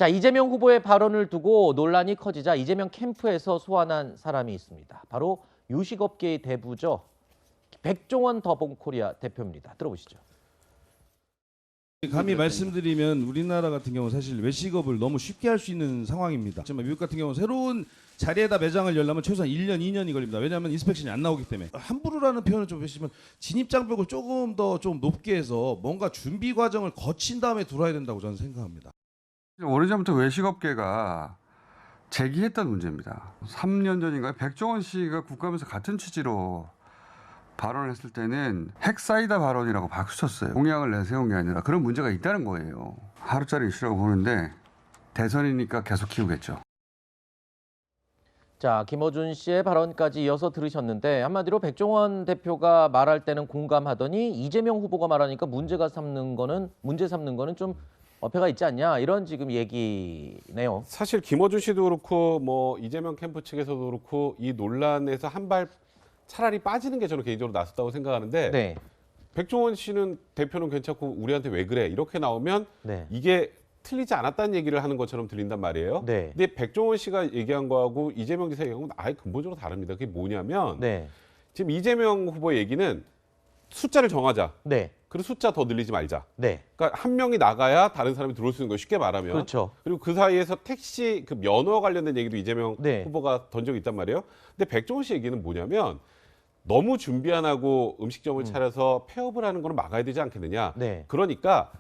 자, 이재명 후보의 발언을 두고 논란이 커지자 이재명 캠프에서 소환한 사람이 있습니다. 바로 요식업계의 대부죠. 백종원 더본코리아 대표입니다. 들어보시죠. 감히 말씀드리면 우리나라 같은 경우는 사실 외식업을 너무 쉽게 할 수 있는 상황입니다. 하지만 미국 같은 경우는 새로운 자리에다 매장을 열려면 최소한 1년, 2년이 걸립니다. 왜냐하면 인스펙션이 안 나오기 때문에. 함부로라는 표현은 좀 보시면 진입장벽을 조금 더 좀 높게 해서 뭔가 준비 과정을 거친 다음에 들어와야 된다고 저는 생각합니다. 오래전부터 외식업계가 제기했던 문제입니다. 3년 전인가요? 백종원 씨가 국감에서 같은 취지로 발언을 했을 때는 핵사이다 발언이라고 박수쳤어요. 공약을 내세운 게 아니라 그런 문제가 있다는 거예요. 하루짜리 이슈라고 보는데 대선이니까 계속 키우겠죠. 자, 김어준 씨의 발언까지 이어서 들으셨는데 한마디로 백종원 대표가 말할 때는 공감하더니 이재명 후보가 말하니까 문제 삼는 거는 좀 어폐가 있지 않냐 이런 지금 얘기네요. 사실 김어준 씨도 그렇고 뭐 이재명 캠프 측에서도 그렇고 이 논란에서 한 발 차라리 빠지는 게 저는 개인적으로 낫었다고 생각하는데 네. 백종원 씨는 대표는 괜찮고 우리한테 왜 그래 이렇게 나오면 네. 이게 틀리지 않았다는 얘기를 하는 것처럼 들린단 말이에요. 네. 근데 백종원 씨가 얘기한 거하고 이재명 지사 얘기한 건 아예 근본적으로 다릅니다. 그게 뭐냐면 네. 지금 이재명 후보의 얘기는 숫자를 정하자. 네. 그리고 숫자 더 늘리지 말자. 네. 그러니까 한 명이 나가야 다른 사람이 들어올 수 있는 거예요. 쉽게 말하면. 그렇죠. 그리고 그 사이에서 택시 그 면허 관련된 얘기도 이재명 네. 후보가 던 적이 있단 말이에요. 근데 백종원 씨 얘기는 뭐냐면 너무 준비 안 하고 음식점을 차려서 폐업을 하는 걸 막아야 되지 않겠느냐. 네. 그러니까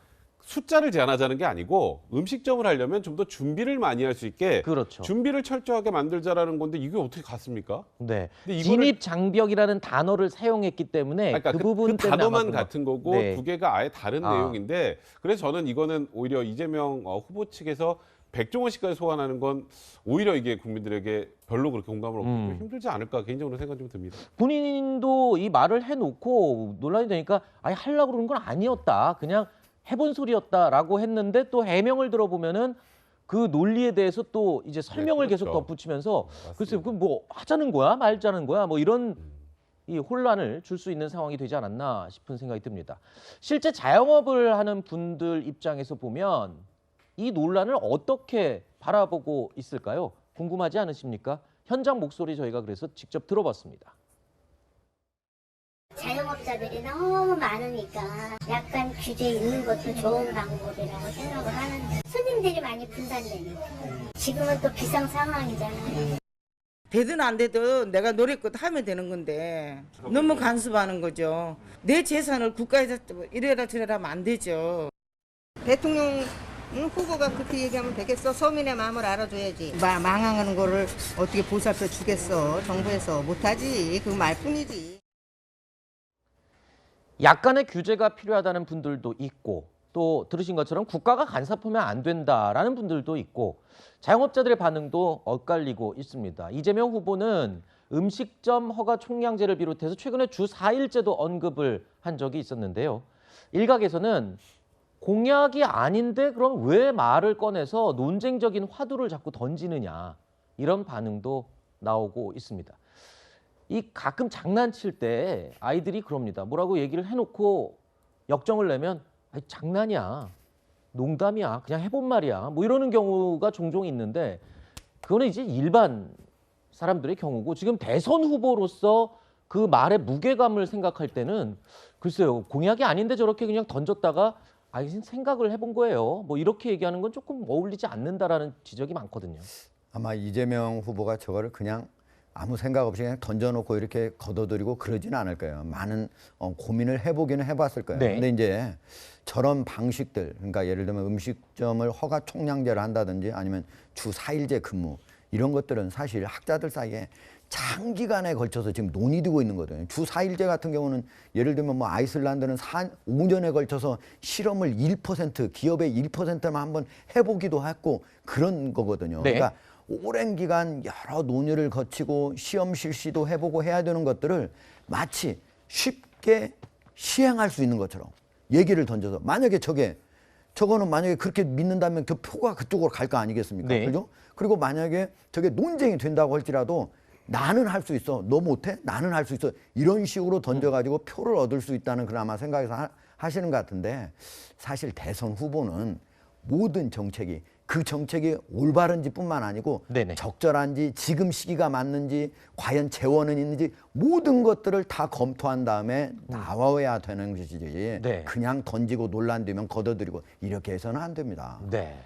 숫자를 제한하자는 게 아니고 음식점을 하려면 좀 더 준비를 많이 할 수 있게 그렇죠. 준비를 철저하게 만들자라는 건데 이게 어떻게 갔습니까? 네. 근데 이거를- 진입 장벽이라는 단어를 사용했기 때문에 그러니까 그 부분 그 때문에 단어만 아마 같은 거고 네. 두 개가 아예 다른 내용인데 그래서 저는 이거는 오히려 이재명 후보 측에서 백종원 씨까지 소환하는 건 오히려 이게 국민들에게 별로 그렇게 공감을 얻기 좀 힘들지 않을까 개인적으로 생각이 좀 듭니다. 본인도 이 말을 해놓고 논란이 되니까 아예 하려고 그러는 건 아니었다. 그냥 해본 소리였다라고 했는데 또 해명을 들어보면은 그 논리에 대해서 또 이제 설명을 그렇죠. 계속 덧붙이면서 글쎄요, 그럼 뭐 하자는 거야, 말자는 거야, 뭐 이런 이 혼란을 줄 수 있는 상황이 되지 않았나 싶은 생각이 듭니다. 실제 자영업을 하는 분들 입장에서 보면 이 논란을 어떻게 바라보고 있을까요? 궁금하지 않으십니까? 현장 목소리 저희가 그래서 직접 들어봤습니다. 자영업자들이 너무 많으니까 약간 규제 있는 것도 좋은 방법이라고 생각을 하는데 손님들이 많이 분산되니까 지금은 또 비상 상황이잖아요. 되든 안 되든 내가 노래껏 하면 되는 건데 너무 간섭하는 거죠. 내 재산을 국가에서 이래라 저래라 하면 안 되죠. 대통령 후보가 그렇게 얘기하면 되겠어? 서민의 마음을 알아줘야지. 망하는 거를 어떻게 보살펴 주겠어? 정부에서 못하지. 그 말뿐이지. 약간의 규제가 필요하다는 분들도 있고 또 들으신 것처럼 국가가 간섭하면 안 된다라는 분들도 있고 자영업자들의 반응도 엇갈리고 있습니다. 이재명 후보는 음식점 허가 총량제를 비롯해서 최근에 주 4일제도 언급을 한 적이 있었는데요. 일각에서는 공약이 아닌데 그럼 왜 말을 꺼내서 논쟁적인 화두를 자꾸 던지느냐 이런 반응도 나오고 있습니다. 이 가끔 장난칠 때 아이들이 그럽니다. 뭐라고 얘기를 해놓고 역정을 내면 아니, 장난이야, 농담이야, 그냥 해본 말이야 뭐 이러는 경우가 종종 있는데 그거는 이제 일반 사람들의 경우고 지금 대선 후보로서 그 말의 무게감을 생각할 때는 글쎄요, 공약이 아닌데 저렇게 그냥 던졌다가 아, 생각을 해본 거예요. 뭐 이렇게 얘기하는 건 조금 어울리지 않는다라는 지적이 많거든요. 아마 이재명 후보가 저거를 그냥 아무 생각 없이 그냥 던져놓고 이렇게 걷어들이고 그러지는 않을 거예요. 많은 고민을 해보기는 해봤을 거예요. 네. 근데 이제 저런 방식들, 그러니까 예를 들면 음식점을 허가 총량제를 한다든지 아니면 주 4일제 근무 이런 것들은 사실 학자들 사이에 장기간에 걸쳐서 지금 논의되고 있는 거거든요. 주 4일제 같은 경우는 예를 들면 뭐 아이슬란드는 5년에 걸쳐서 실험을 1%, 기업의 1%만 한번 해보기도 했고 그런 거거든요. 네. 그러니까 오랜 기간 여러 논의를 거치고 시험 실시도 해보고 해야 되는 것들을 마치 쉽게 시행할 수 있는 것처럼 얘기를 던져서 만약에 저거는 만약에 그렇게 믿는다면 그 표가 그쪽으로 갈 거 아니겠습니까? 네. 그죠? 그리고 만약에 저게 논쟁이 된다고 할지라도 나는 할 수 있어. 너 못해? 나는 할 수 있어. 이런 식으로 던져가지고 표를 얻을 수 있다는 그나마 생각에서 하시는 것 같은데 사실 대선 후보는 모든 정책이 그 정책이 올바른지뿐만 아니고 네네. 적절한지 지금 시기가 맞는지 과연 재원은 있는지 모든 것들을 다 검토한 다음에 나와야 되는 것이지 네. 그냥 던지고 논란 되면 걷어들이고 이렇게 해서는 안 됩니다. 네.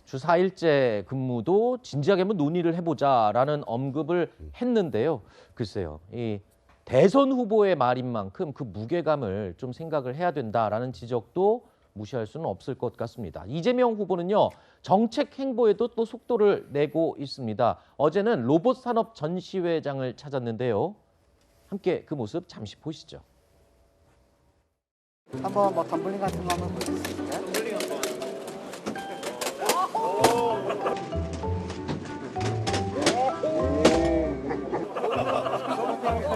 주 4일제 근무도 진지하게 한번 논의를 해보자라는 언급을 했는데요. 글쎄요, 이 대선 후보의 말인 만큼 그 무게감을 좀 생각을 해야 된다라는 지적도 무시할 수는 없을 것 같습니다. 이재명 후보는요, 정책 행보에도 또 속도를 내고 있습니다. 어제는 로봇 산업 전시회장을 찾았는데요. 함께 그 모습 잠시 보시죠. 한번 뭐 덤블링 같은 거 한번 보실 수 있을까요?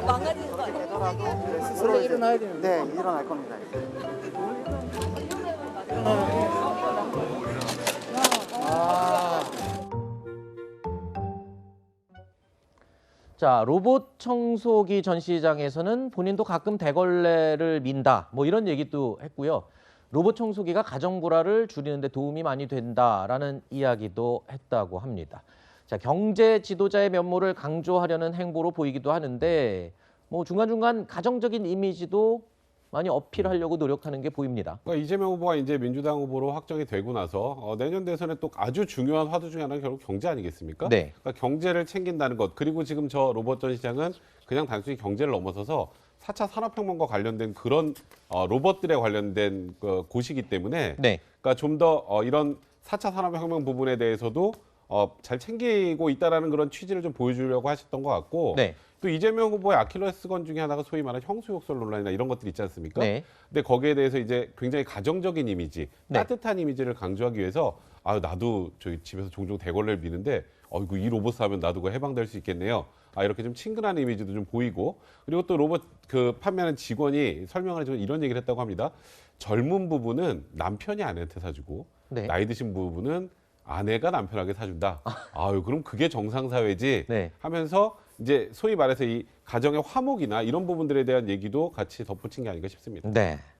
망가지는 거 아니에요? 되더라도 스스로 일어나야 되는데 네, 일어날 겁니다. 자, 로봇 청소기 전시장에서는 본인도 가끔 대걸레를 민다, 뭐 이런 얘기도 했고요. 로봇 청소기가 가정 불화를 줄이는 데 도움이 많이 된다라는 이야기도 했다고 합니다. 자, 경제 지도자의 면모를 강조하려는 행보로 보이기도 하는데 뭐 중간중간 가정적인 이미지도 많이 어필하려고 노력하는 게 보입니다. 그러니까 이재명 후보가 이제 민주당 후보로 확정이 되고 나서 내년 대선에 또 아주 중요한 화두 중에 하나는 결국 경제 아니겠습니까? 네. 그러니까 경제를 챙긴다는 것, 그리고 지금 저 로봇 전시장은 그냥 단순히 경제를 넘어서서 4차 산업혁명과 관련된 그런 로봇들에 관련된 그 곳이기 때문에 네. 그러니까 좀 더 이런 4차 산업혁명 부분에 대해서도 잘 챙기고 있다라는 그런 취지를 좀 보여주려고 하셨던 것 같고 네. 또 이재명 후보의 아킬레스건 중에 하나가 소위 말하는 형수욕설 논란이나 이런 것들이 있지 않습니까? 네. 근데 거기에 대해서 이제 굉장히 가정적인 이미지, 네. 따뜻한 이미지를 강조하기 위해서 나도 저희 집에서 종종 대걸레를 미는데 어이구 이 로봇 사면 나도 그 해방될 수 있겠네요. 이렇게 좀 친근한 이미지도 좀 보이고 그리고 또 로봇 그 판매하는 직원이 설명을 해주면 이런 얘기를 했다고 합니다. 젊은 부부는 남편이 아내한테 사주고 네. 나이 드신 부부는 아내가 남편에게 사준다. 아유 그럼 그게 정상 사회지 네. 하면서 이제 소위 말해서 이 가정의 화목이나 이런 부분들에 대한 얘기도 같이 덧붙인 게 아닌가 싶습니다. 네.